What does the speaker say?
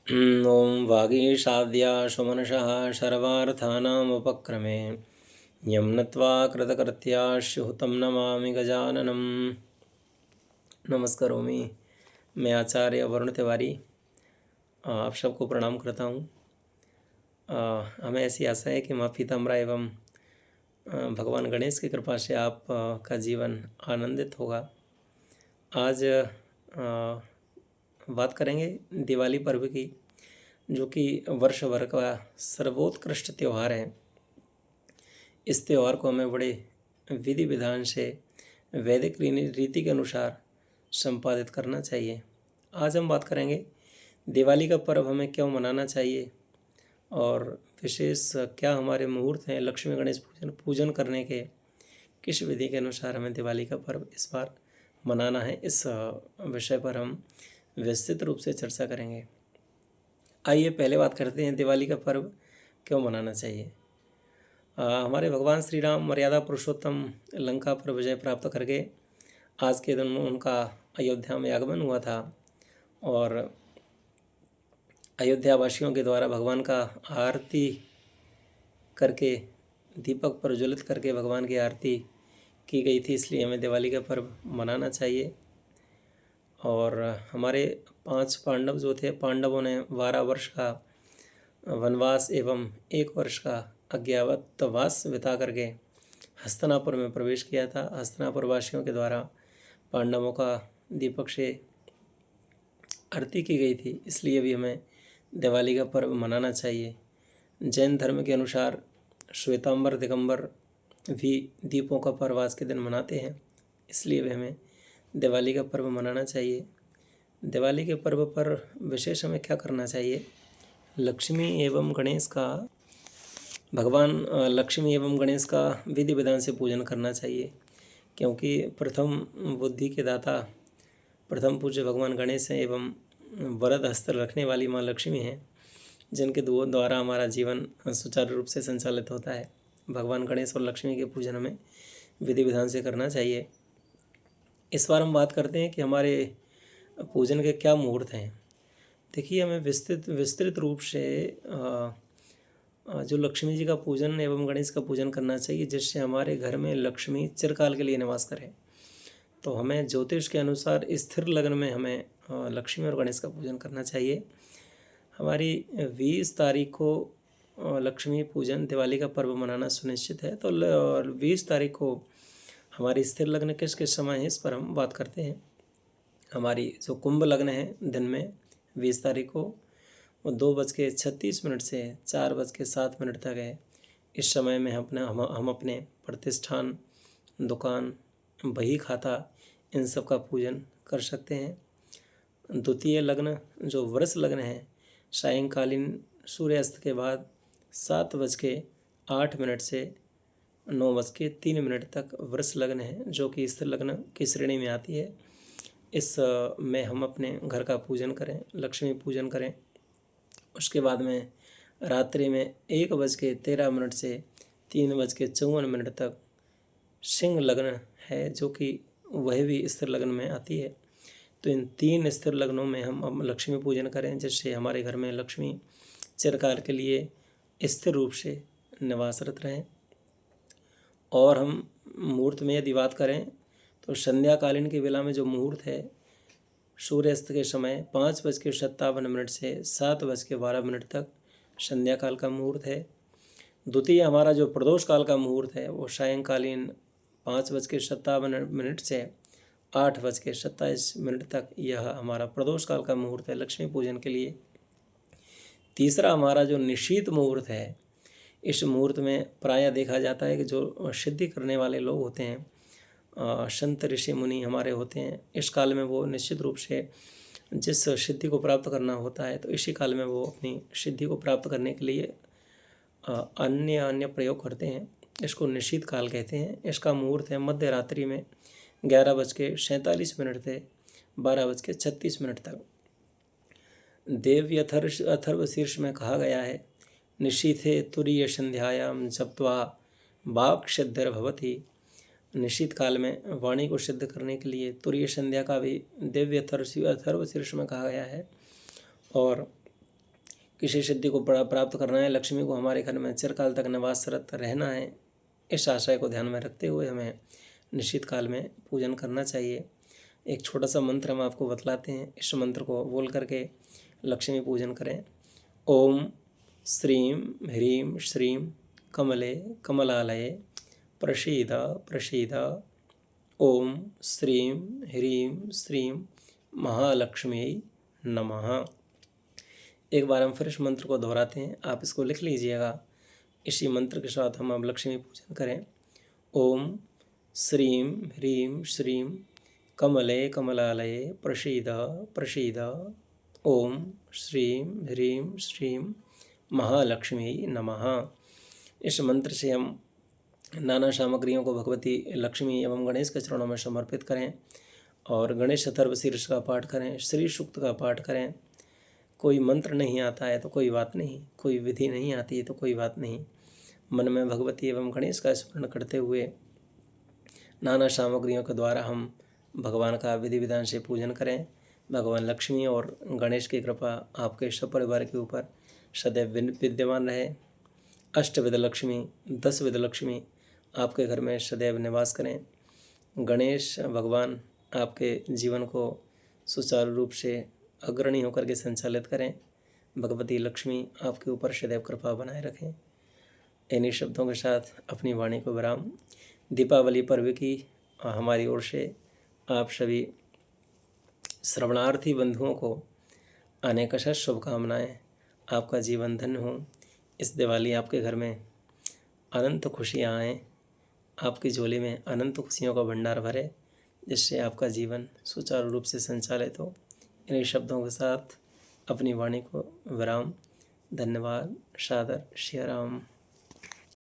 ॐ वागीशाद्या सुमनसः सर्वार्थानामुपक्रमे यं नत्वा कृतकृत्या स्युः तं नमामि गजाननम्। नमस्करोमि। मैं आचार्य वरुण तिवारी आप सबको प्रणाम करता हूँ। हमें ऐसी आशा है कि माँ पीताम्बरा एवं भगवान गणेश की कृपा से आप का जीवन आनंदित होगा। आज बात करेंगे दिवाली पर्व की, जो कि वर्ष भर का सर्वोत्कृष्ट त्यौहार है। इस त्यौहार को हमें बड़े विधि विधान से वैदिक रीति के अनुसार संपादित करना चाहिए। आज हम बात करेंगे दिवाली का पर्व हमें क्यों मनाना चाहिए और विशेष क्या हमारे मुहूर्त हैं लक्ष्मी गणेश पूजन करने के, किस विधि के अनुसार हमें दिवाली का पर्व इस बार मनाना है। इस विषय पर हम विस्तृत रूप से चर्चा करेंगे। आइए पहले बात करते हैं दिवाली का पर्व क्यों मनाना चाहिए। हमारे भगवान श्री राम मर्यादा पुरुषोत्तम लंका पर विजय प्राप्त करके आज के दिन उनका अयोध्या में आगमन हुआ था और अयोध्या वासियों के द्वारा भगवान का आरती करके दीपक प्रज्वलित करके भगवान की आरती की गई थी, इसलिए हमें दिवाली का पर्व मनाना चाहिए। और हमारे 5 पांडव जो थे, पांडवों ने 12 वर्ष का वनवास एवं 1 वर्ष का अज्ञातवास बिता करके हस्तिनापुर में प्रवेश किया था। हस्तिनापुर वासियों के द्वारा पांडवों का दीपक से आरती की गई थी, इसलिए भी हमें दिवाली का पर्व मनाना चाहिए। जैन धर्म के अनुसार श्वेतांबर दिगंबर भी दीपों का पर्व आज के दिन मनाते हैं, इसलिए भी हमें दिवाली का पर्व मनाना चाहिए। दिवाली के पर्व पर विशेष हमें क्या करना चाहिए? लक्ष्मी एवं गणेश का भगवान लक्ष्मी एवं गणेश का विधि विधान से पूजन करना चाहिए, क्योंकि प्रथम बुद्धि के दाता प्रथम पूज्य भगवान गणेश हैं एवं वरद हस्त रखने वाली माँ लक्ष्मी हैं, जिनके द्वारा हमारा जीवन सुचारू रूप से संचालित होता है। भगवान गणेश और लक्ष्मी के पूजन हमें विधि विधान से करना चाहिए। इस बार हम बात करते हैं कि हमारे पूजन के क्या मुहूर्त हैं। देखिए, हमें विस्तृत रूप से जो लक्ष्मी जी का पूजन एवं गणेश का पूजन करना चाहिए, जिससे हमारे घर में लक्ष्मी चिरकाल के लिए निवास करे। तो हमें ज्योतिष के अनुसार स्थिर लग्न में हमें लक्ष्मी और गणेश का पूजन करना चाहिए। हमारी 20 तारीख को लक्ष्मी पूजन दिवाली का पर्व मनाना सुनिश्चित है। तो 20 तारीख को हमारी स्थिर लग्न किस किस समय है, इस पर हम बात करते हैं। हमारी जो कुंभ लग्न है दिन में 20 तारीख को, वो 2:36 से 4:07 तक है। इस समय में हम अपने प्रतिष्ठान, दुकान, बही खाता, इन सब का पूजन कर सकते हैं। द्वितीय लग्न जो वृष लग्न है, सायंकालीन सूर्यास्त के बाद 7:08 से 9:03 तक वृष लग्न है, जो कि स्थिर लग्न की श्रेणी में आती है। इस में हम अपने घर का पूजन करें, लक्ष्मी पूजन करें। उसके बाद में रात्रि में 1:13 से 3:54 तक सिंह लग्न है, जो कि वह भी स्थिर लग्न में आती है। तो इन 3 स्थिर लग्नों में हम लक्ष्मी पूजन करें, जिससे हमारे घर में लक्ष्मी चिरकाल के लिए स्थिर रूप से निवासरत रहें। और हम मुहूर्त में यदि बात करें तो संध्याकालीन की बेला में जो मुहूर्त है, सूर्यास्त के समय 5:57 से 7:12 तक संध्या काल का मुहूर्त है। द्वितीय हमारा जो प्रदोष काल का मुहूर्त है, वो सायंकालीन 5:57 से 8:27 तक यह हमारा प्रदोष काल का मुहूर्त है लक्ष्मी पूजन के लिए। तीसरा हमारा जो निशीत मुहूर्त है, इस मुहूर्त में प्रायः देखा जाता है कि जो सिद्धि करने वाले लोग होते हैं, संत ऋषि मुनि हमारे होते हैं, इस काल में वो निश्चित रूप से जिस सिद्धि को प्राप्त करना होता है, तो इसी काल में वो अपनी सिद्धि को प्राप्त करने के लिए अन्य प्रयोग करते हैं। इसको निशीत काल कहते हैं। इसका मुहूर्त है मध्य रात्रि में 11:47 से 12:36 तक। देव्य अथर्व शीर्ष में कहा गया है, निशीथे तुरीय संध्यायाम जप्त्वा वाक् सिद्धिर्भवति। निश्चित काल में वाणी को सिद्ध करने के लिए तुरीय संध्या का भी दिव्य अथर्व शीर्ष में कहा गया है। और किसी सिद्धि को प्राप्त करना है, लक्ष्मी को हमारे घर में चिरकाल तक निवासरत रहना है, इस आशय को ध्यान में रखते हुए हमें निश्चित काल में पूजन करना चाहिए। एक छोटा सा मंत्र हम आपको बतलाते हैं, इस मंत्र को बोल करके लक्ष्मी पूजन करें। ओम श्रीं ह्रीं श्रीं कमले कमलालये प्रसीद प्रसीद। ओम श्रीं ह्रीं श्रीं महालक्ष्मी नमः। एक बार हम फिर इस मंत्र को दोहराते हैं, आप इसको लिख लीजिएगा। इसी मंत्र के साथ हम अब लक्ष्मी पूजन करें। ओम श्रीं ह्रीं श्रीं कमले कमलालये प्रसीद प्रसीद। ओम श्रीं ह्रीं श्रीं महालक्ष्मी नमः। इस मंत्र से हम नाना सामग्रियों को भगवती लक्ष्मी एवं गणेश के चरणों में समर्पित करें और गणेश अथर्वशीर्ष का पाठ करें, श्री सूक्त का पाठ करें। कोई मंत्र नहीं आता है तो कोई बात नहीं, कोई विधि नहीं आती है तो कोई बात नहीं, मन में भगवती एवं गणेश का स्मरण करते हुए नाना सामग्रियों के द्वारा हम भगवान का विधि विधान से पूजन करें। भगवान लक्ष्मी और गणेश की कृपा आपके सब परिवार के ऊपर सदैव विद्यमान रहे। अष्टविध लक्ष्मी, 10 विध लक्ष्मी आपके घर में सदैव निवास करें। गणेश भगवान आपके जीवन को सुचारू रूप से अग्रणी होकर के संचालित करें। भगवती लक्ष्मी आपके ऊपर सदैव कृपा बनाए रखें। इन्हीं शब्दों के साथ अपनी वाणी को विराम। दीपावली पर्व की हमारी ओर से आप सभी श्रवणार्थी बंधुओं को अनेक शुभकामनाएं। आपका जीवन धन्य हो। इस दिवाली आपके घर में अनंत खुशियाँ आएँ, आपकी झोली में अनंत खुशियों का भंडार भरे, जिससे आपका जीवन सुचारू रूप से संचालित हो। इन्हीं शब्दों के साथ अपनी वाणी को विराम। धन्यवाद। सादर श्री राम।